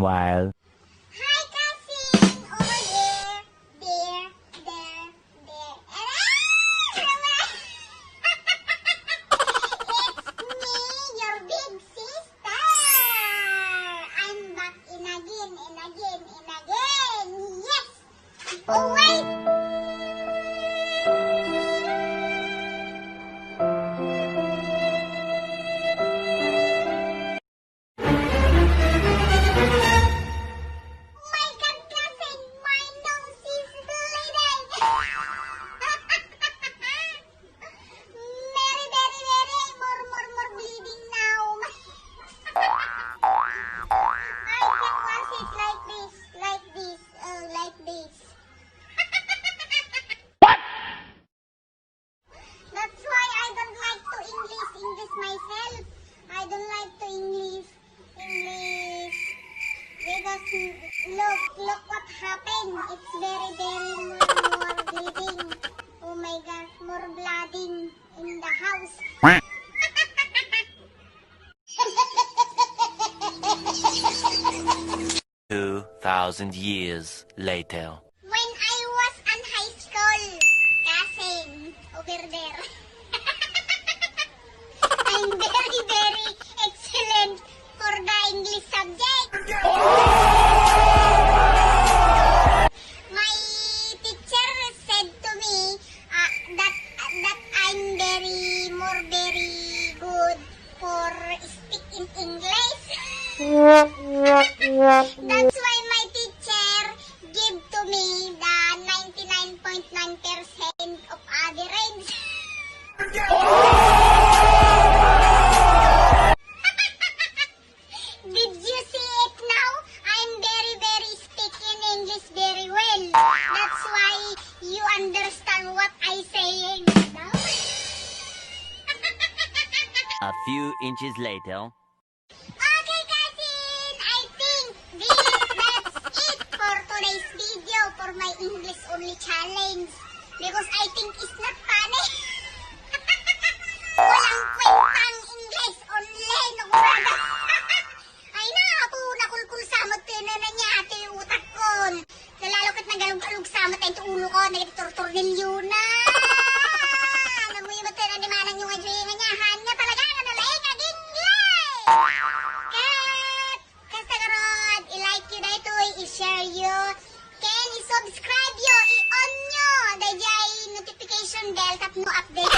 Meanwhile. Hi, cousin! Over there, there, there, there. It's me, your big sister! I'm back in again, and again, and again! Yes! Oh, wait! Look what happened. It's very more bleeding. Oh my gosh, more blooding in the house. 2,000 years later. When I was in high school, cousin, over there. I'm very excellent for the English subject. My teacher said to me that I'm very good for speaking English. That's why my teacher give to me the 99.9% of average. Did you see it now? I'm very speaking English very well. That's why you understand what I saying now. A few inches later. Okay, cousin, I think that's it for today's video for my English only challenge. Because I think it's not funny. Walang kwentang English only. Nakurada. Ay na, po, nakulkul samot na niya ate yung utak ko. Nalalokit na galog-galog samot ay ito ulo ko. Nagtitor-tornilyo na. Namuyo ba ito na ni Manang yung adyoy nga hanya talaga na nalaing aging lay. Kasta karod, i-like yun na ito, i-share yun. Can i-subscribe yun, i-on nyo. Dahil notification bell, tap no update.